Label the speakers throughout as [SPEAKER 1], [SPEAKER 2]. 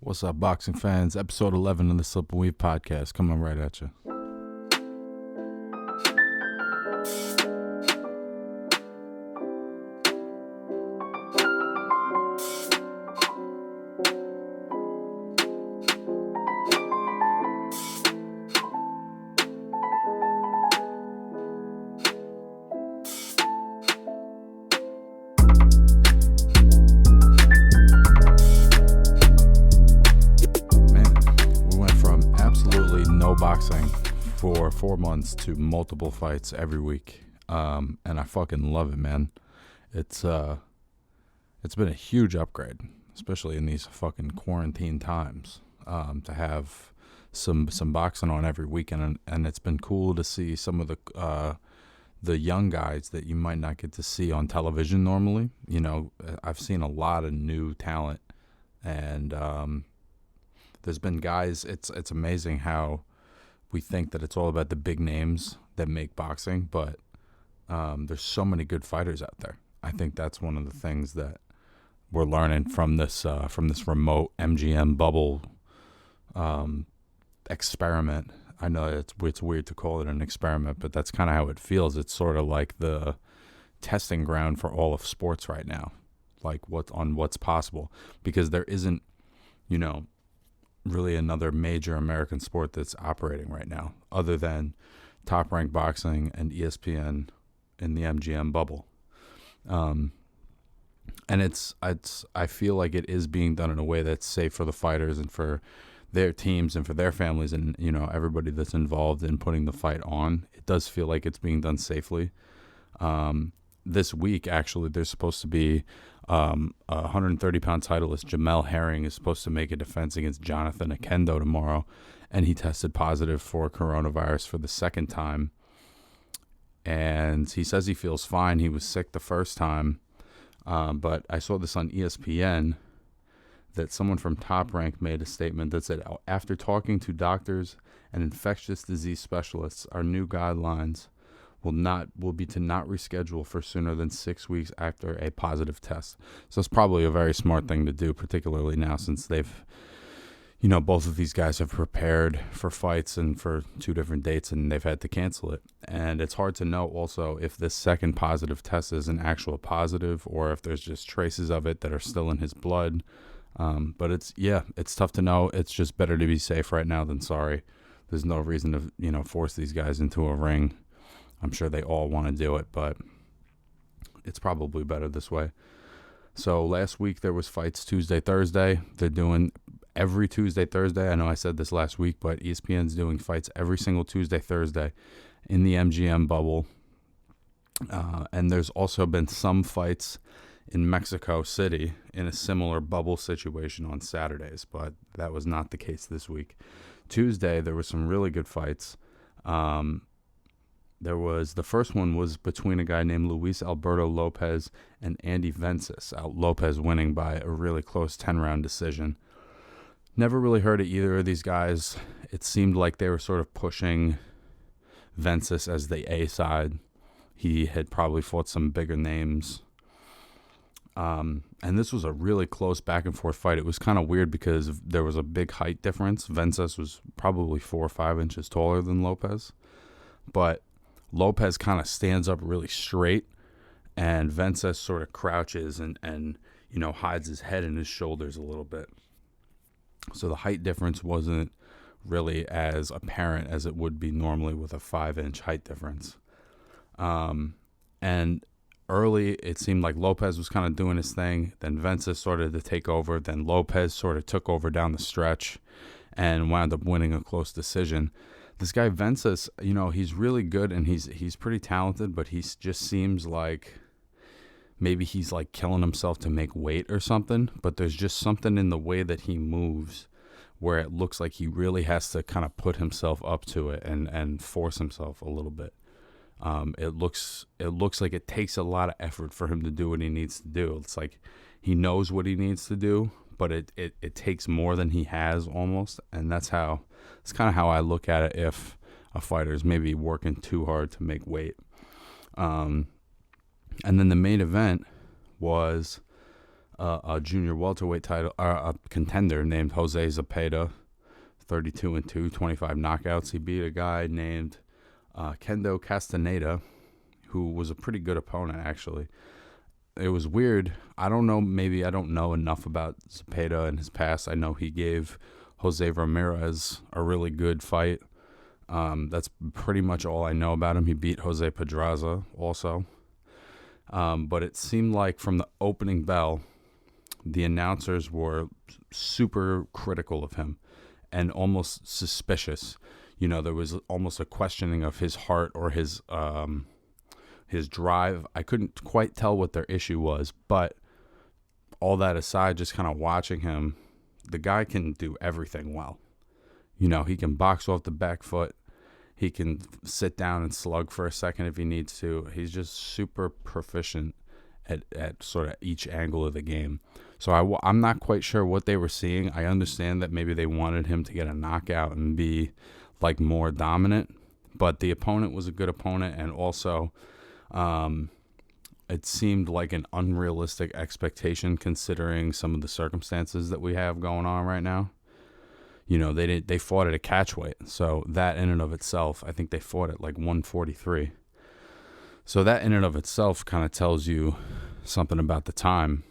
[SPEAKER 1] What's up, boxing fans? Episode 11 of the Slip and Weave podcast coming right at you. Boxing for 4 months to multiple fights every week, and I fucking love it, man. It's been a huge upgrade, especially in these fucking quarantine times, to have some boxing on every weekend, and it's been cool to see some of the young guys that you might not get to see on television normally. You know, I've seen a lot of new talent, and there's been guys. It's amazing how we think that it's all about the big names that make boxing, but there's so many good fighters out there. I think that's one of the things that we're learning from this remote MGM bubble experiment. I know it's weird to call it an experiment, but that's kind of how it feels. It's sort of like the testing ground for all of sports right now, like what's possible, because there isn't, really another major American sport that's operating right now other than Top Rank Boxing and ESPN in the MGM bubble. And I feel like it is being done in a way that's safe for the fighters and for their teams and for their families and, everybody that's involved in putting the fight on. It does feel like it's being done safely. This week, actually, there's supposed to be a 130-pound titleist, Jamel Herring, is supposed to make a defense against Jonathan Oquendo tomorrow, and he tested positive for coronavirus for the second time. And he says he feels fine. He was sick the first time, but I saw this on ESPN that someone from Top Rank made a statement that said, after talking to doctors and infectious disease specialists, our new guidelines will be to not reschedule for sooner than 6 weeks after a positive test. So it's probably a very smart thing to do, particularly now since they've, both of these guys have prepared for fights and for 2 different dates and they've had to cancel it. And it's hard to know also if this second positive test is an actual positive or if there's just traces of it that are still in his blood. But it's tough to know. It's just better to be safe right now than sorry. There's no reason to, force these guys into a ring. I'm sure they all want to do it, but it's probably better this way. So last week there was fights Tuesday, Thursday. They're doing every Tuesday, Thursday. I know I said this last week, but ESPN's doing fights every single Tuesday, Thursday in the MGM bubble. And there's also been some fights in Mexico City in a similar bubble situation on Saturdays, but that was not the case this week. Tuesday, there were some really good fights. The first one was between a guy named Luis Alberto Lopez and Andy Vences. Lopez winning by a really close 10-round decision. Never really heard of either of these guys. It seemed like they were sort of pushing Vences as the A side. He had probably fought some bigger names. And this was a really close back and forth fight. It was kind of weird because there was a big height difference. Vences was probably 4 or 5 inches taller than Lopez. But Lopez kind of stands up really straight, and Vences sort of crouches and hides his head and his shoulders a little bit. So the height difference wasn't really as apparent as it would be normally with a 5-inch height difference. And early, it seemed like Lopez was kind of doing his thing. Then Vences started to take over. Then Lopez sort of took over down the stretch and wound up winning a close decision. This guy Vences, he's really good and he's pretty talented, but he just seems like maybe he's like killing himself to make weight or something. But there's just something in the way that he moves where it looks like he really has to kind of put himself up to it and force himself a little bit. It looks like it takes a lot of effort for him to do what he needs to do. It's like he knows what he needs to do, but it takes more than he has almost, and that's kind of how I look at it if a fighter is maybe working too hard to make weight. And then the main event was a junior welterweight title, a contender named Jose Zepeda, 32-2, 25 knockouts. He beat a guy named Kendo Castaneda, who was a pretty good opponent, actually. It was weird. I don't know. Maybe I don't know enough about Zepeda and his past. I know he gave Jose Ramirez a really good fight. That's pretty much all I know about him. He beat Jose Pedraza also. But it seemed like from the opening bell, the announcers were super critical of him and almost suspicious. There was almost a questioning of his heart or his drive. I couldn't quite tell what their issue was, but all that aside, just kind of watching him, the guy can do everything well. He can box off the back foot. He can sit down and slug for a second if he needs to. He's just super proficient at sort of each angle of the game. So I'm not quite sure what they were seeing. I understand that maybe they wanted him to get a knockout and be like more dominant, but the opponent was a good opponent, and also it seemed like an unrealistic expectation considering some of the circumstances that we have going on right now. They fought at a catchweight, so that in and of itself, I think they fought at like 143. So that in and of itself kind of tells you something about the time.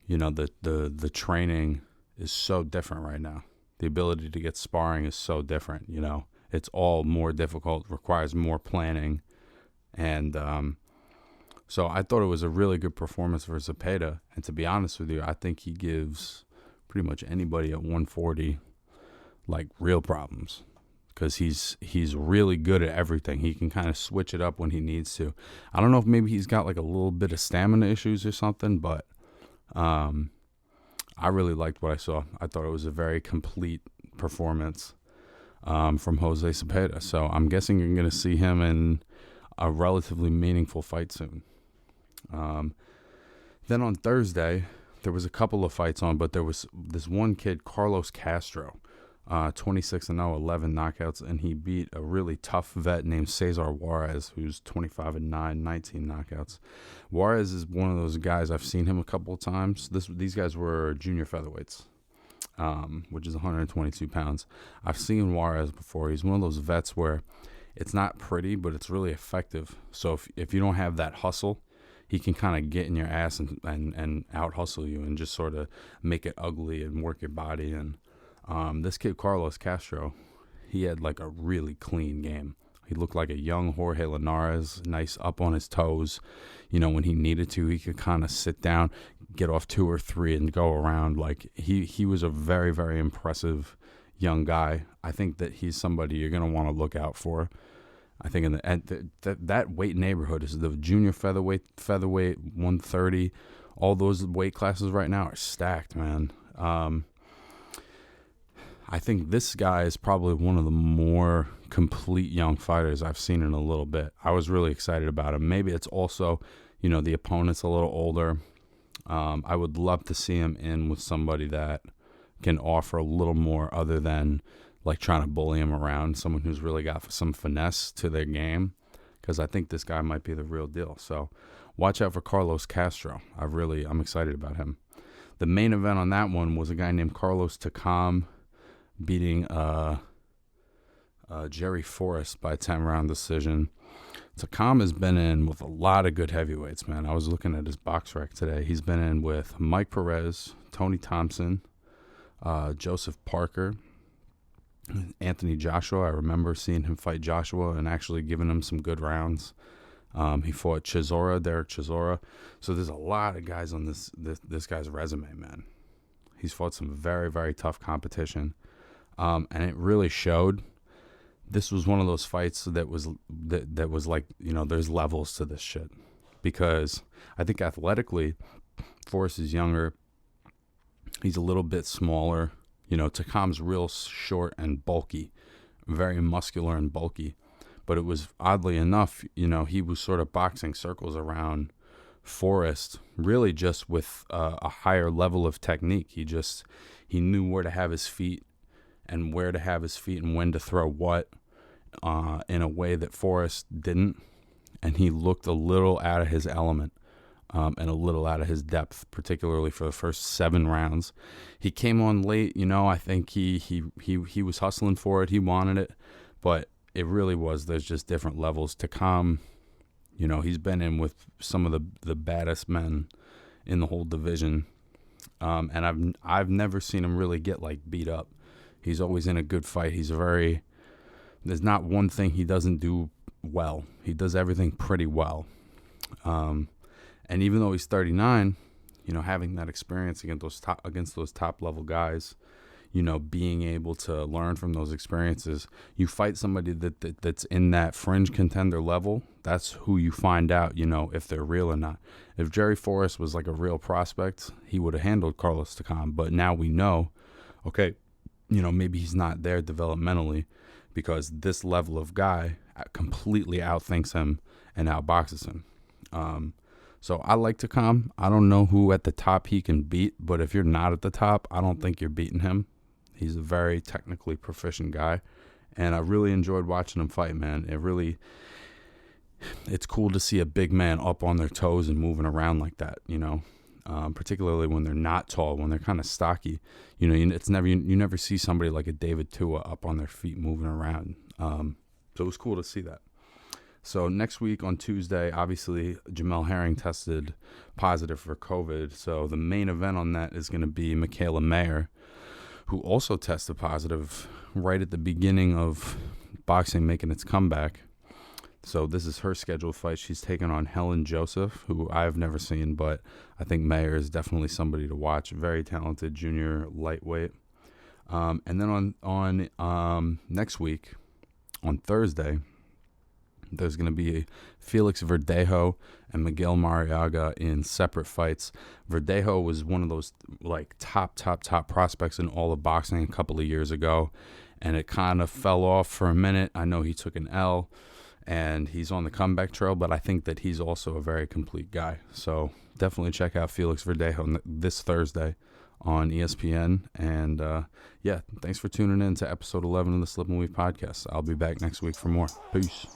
[SPEAKER 1] The training is so different right now. The ability to get sparring is so different. It's all more difficult, requires more planning, and so I thought it was a really good performance for Zepeda. And to be honest with you, I think he gives pretty much anybody at 140 like real problems, because he's really good at everything. He can kind of switch it up when he needs to. I don't know if maybe he's got like a little bit of stamina issues or something, but I really liked what I saw. I thought it was a very complete performance from Jose Zepeda. So I'm guessing you're going to see him in a relatively meaningful fight soon. Then on Thursday, there was a couple of fights on, but there was this one kid, Carlos Castro, 26-0, 11 knockouts, and he beat a really tough vet named Cesar Juarez, who's 25-9, 19 knockouts. Juarez is one of those guys, I've seen him a couple of times. These guys were junior featherweights, which is 122 pounds. I've seen Juarez before. He's one of those vets where it's not pretty, but it's really effective. So if you don't have that hustle, he can kind of get in your ass and out hustle you and just sort of make it ugly and work your body. And this kid, Carlos Castro, he had like a really clean game. He looked like a young Jorge Linares, nice up on his toes. When he needed to, he could kind of sit down, get off 2 or 3 and go around. Like he was a very, very impressive young guy. I think that he's somebody you're going to want to look out for. I think that weight neighborhood is the junior featherweight, 130. All those weight classes right now are stacked, man. I think this guy is probably one of the more complete young fighters I've seen in a little bit. I was really excited about him. Maybe it's also, the opponent's a little older. I would love to see him in with somebody that can offer a little more other than like trying to bully him around, someone who's really got some finesse to their game, because I think this guy might be the real deal. So watch out for Carlos Castro. I'm excited about him. The main event on that one was a guy named Carlos Takam beating Jerry Forrest by 10-round decision. Takam has been in with a lot of good heavyweights, man. I was looking at his box rec today. He's been in with Mike Perez, Tony Thompson, Joseph Parker, Anthony Joshua. I remember seeing him fight Joshua and actually giving him some good rounds. He fought Derek Chisora. So there's a lot of guys on this guy's resume, man. He's fought some very, very tough competition. And it really showed. This was one of those fights that was like, there's levels to this shit. Because I think athletically, Forrest is younger. He's a little bit smaller. Takam's real short and bulky, very muscular and bulky. But it was, oddly enough, he was sort of boxing circles around Forrest, really just with a higher level of technique. He knew where to have his feet and where to have his feet and when to throw what in a way that Forrest didn't. And he looked a little out of his element. and a little out of his depth, particularly for the first 7 rounds. He came on late, I think he was hustling for it. He wanted it, but it really was. There's just different levels. Takam, he's been in with some of the baddest men in the whole division, and I've never seen him really get beat up. He's always in a good fight. There's not one thing he doesn't do well. He does everything pretty well. And even though he's 39, having that experience against those top level guys, being able to learn from those experiences, you fight somebody that's in that fringe contender level. That's who you find out, if they're real or not. If Jerry Forrest was like a real prospect, he would have handled Carlos Takam. But now we know, okay, maybe he's not there developmentally, because this level of guy completely outthinks him and outboxes him. So I like Takam. I don't know who at the top he can beat, but if you're not at the top, I don't think you're beating him. He's a very technically proficient guy, and I really enjoyed watching him fight, man. It's cool to see a big man up on their toes and moving around like that, particularly when they're not tall, when they're kind of stocky. You never see somebody like a David Tua up on their feet moving around. So it was cool to see that. So next week on Tuesday, obviously, Jamel Herring tested positive for COVID. So the main event on that is going to be Michaela Mayer, who also tested positive right at the beginning of boxing making its comeback. So this is her scheduled fight. She's taking on Helen Joseph, who I've never seen, but I think Mayer is definitely somebody to watch. Very talented junior lightweight. And then on next week, on Thursday, there's going to be Felix Verdejo and Miguel Mariaga in separate fights. Verdejo was one of those top prospects in all of boxing a couple of years ago, and it kind of fell off for a minute. I know he took an L, and he's on the comeback trail, but I think that he's also a very complete guy. So definitely check out Felix Verdejo this Thursday on ESPN. And thanks for tuning in to episode 11 of the Slip and Weave podcast. I'll be back next week for more. Peace.